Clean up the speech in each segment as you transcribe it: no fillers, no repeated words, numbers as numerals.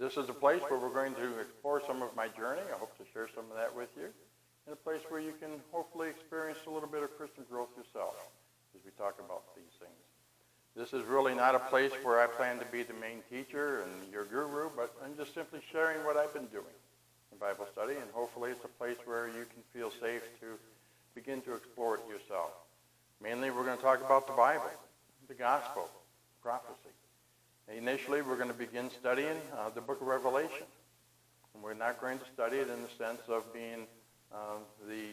This is a place where we're going to explore some of my journey. I hope to share some of that with you. And a place where you can hopefully experience a little bit of Christian growth yourself as we talk about these things. This is really not a place where I plan to be the main teacher and your guru, but I'm just simply sharing what I've been doing in Bible study, and hopefully it's a place where you can feel safe to begin to explore it yourself. Mainly we're going to talk about the Bible, the gospel, prophecy. Initially we're going to begin studying the book of Revelation. And we're not going to study it in the sense of being the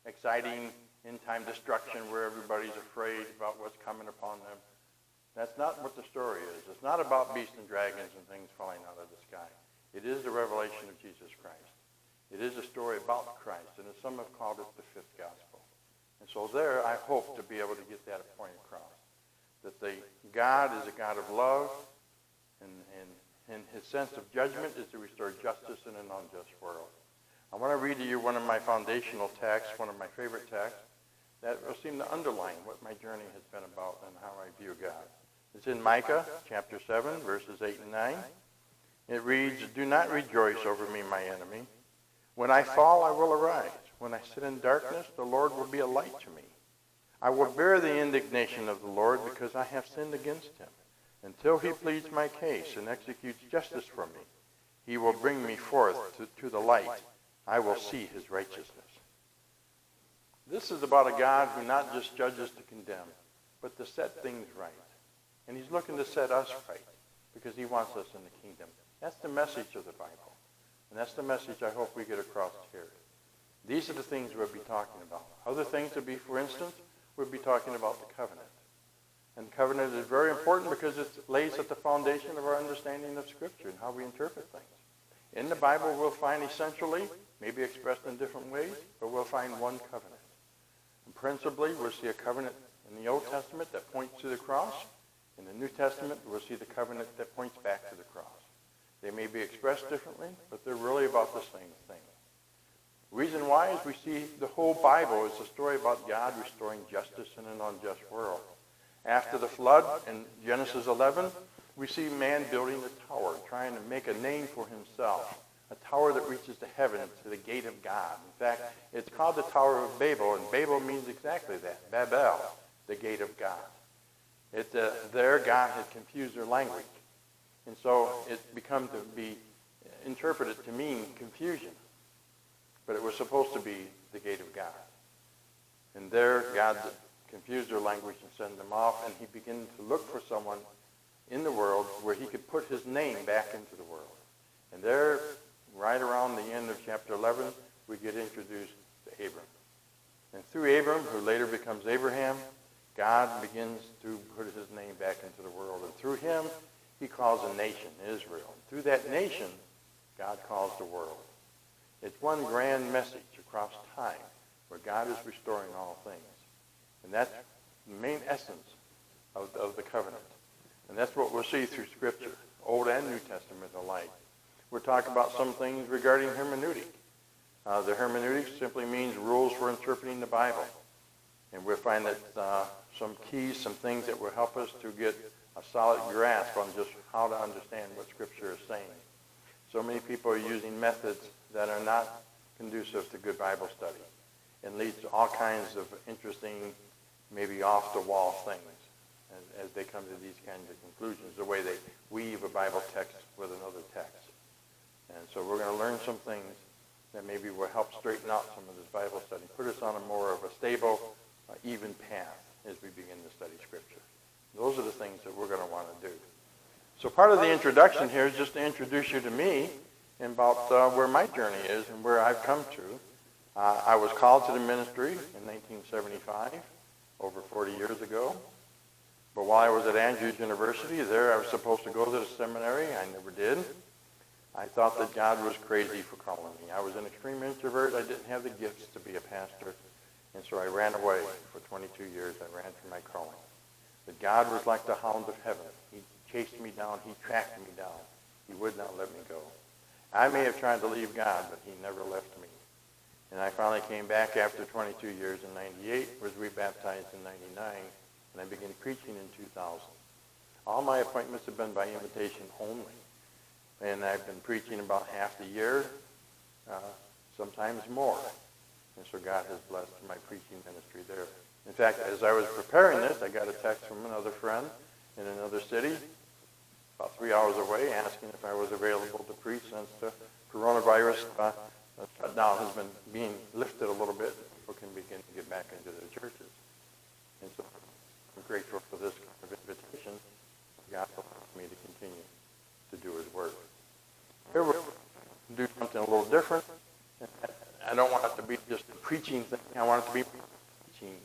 exciting end-time destruction where everybody's afraid about what's coming upon them. That's not what the story is. It's not about beasts and dragons and things falling out of the sky. It is the revelation of Jesus Christ. It is a story about Christ, and as some have called it, the fifth gospel. And so there, I hope to be able to get that point across, that God is a God of love, and his sense of judgment is to restore justice in an unjust world. I want to read to you one of my foundational texts, one of my favorite texts, that will seem to underline what my journey has been about and how I view God. It's in Micah chapter 7, verses 8 and 9. It reads, "Do not rejoice over me, my enemy. When I fall, I will arise. When I sit in darkness, the Lord will be a light to me. I will bear the indignation of the Lord because I have sinned against him. Until he pleads my case and executes justice for me, he will bring me forth to the light. I will see his righteousness." This is about a God who not just judges to condemn, but to set things right. And he's looking to set us right because he wants us in the kingdom. That's the message of the Bible. And that's the message I hope we get across here. These are the things we'll be talking about. Other things would be, for instance, we'll be talking about the covenant. And the covenant is very important because it lays at the foundation of our understanding of Scripture and how we interpret things. In the Bible, we'll find essentially, maybe expressed in different ways, but we'll find one covenant. And principally, we'll see a covenant in the Old Testament that points to the cross. In the New Testament, we'll see the covenant that points back to the cross. They may be expressed differently, but they're really about the same thing. The reason why is we see the whole Bible is a story about God restoring justice in an unjust world. After the flood in Genesis 11, we see man building a tower, trying to make a name for himself, a tower that reaches to heaven, to the gate of God. In fact, it's called the Tower of Babel, and Babel means exactly that, Babel, the gate of God. There, God had confused their language. And so it's become to be interpreted to mean confusion. But it was supposed to be the gate of God. And there, God confused their language and sent them off, and he began to look for someone in the world where he could put his name back into the world. And there, right around the end of chapter 11, we get introduced to Abram. And through Abram, who later becomes Abraham, God begins to put his name back into the world. And through him, he calls a nation, Israel. And through that nation, God calls the world. It's one grand message across time where God is restoring all things. And that's the main essence of the covenant. And that's what we'll see through Scripture, Old and New Testament alike. We'll talk about some things regarding hermeneutic. The hermeneutic simply means rules for interpreting the Bible. And we'll find that some keys, some things that will help us to get a solid grasp on just how to understand what Scripture is saying. So many people are using methods that are not conducive to good Bible study and leads to all kinds of interesting, maybe off-the-wall things as they come to these kinds of conclusions, the way they weave a Bible text with another text. And so we're going to learn some things that maybe will help straighten out some of this Bible study, put us on a more of a stable, even path as we begin to study Scripture. Those are the things that we're going to want to do. So part of the introduction here is just to introduce you to me and about where my journey is and where I've come to. I was called to the ministry in 1975, over 40 years ago. But while I was at Andrews University, there I was supposed to go to the seminary. I never did. I thought that God was crazy for calling me. I was an extreme introvert. I didn't have the gifts to be a pastor. And so I ran away for 22 years. I ran from my calling. But God was like the hound of heaven. He chased me down. He tracked me down. He would not let me go. I may have tried to leave God, but he never left me. And I finally came back after 22 years in 98, was rebaptized in 99, and I began preaching in 2000. All my appointments have been by invitation only. and I've been preaching about half the year, sometimes more. And so God has blessed my preaching ministry there. In fact, as I was preparing this, I got a text from another friend in another city, about 3 hours away, asking if I was available to preach since the coronavirus shutdown has been being lifted a little bit. People can begin to get back into their churches. And so I'm grateful for this kind of invitation. God allows me to continue to do his work. Here we'll do something a little different. I don't want it to be just a preaching thing. I want it to be teaching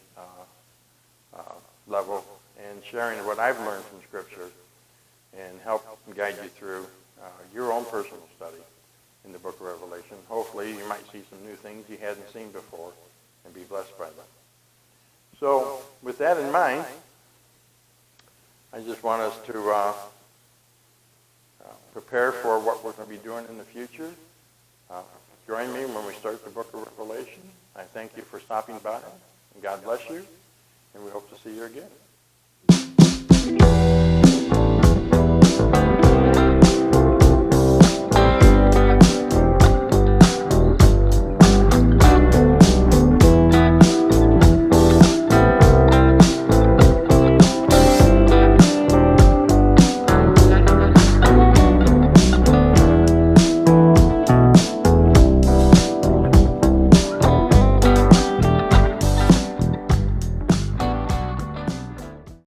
level and sharing what I've learned from Scripture and help guide you through your own personal study in the book of Revelation. Hopefully you might see some new things you hadn't seen before and be blessed by them. So with that in mind, I just want us to prepare for what we're going to be doing in the future. Join me when we start the book of Revelation. I thank you for stopping by, and God bless you, and we hope to see you again.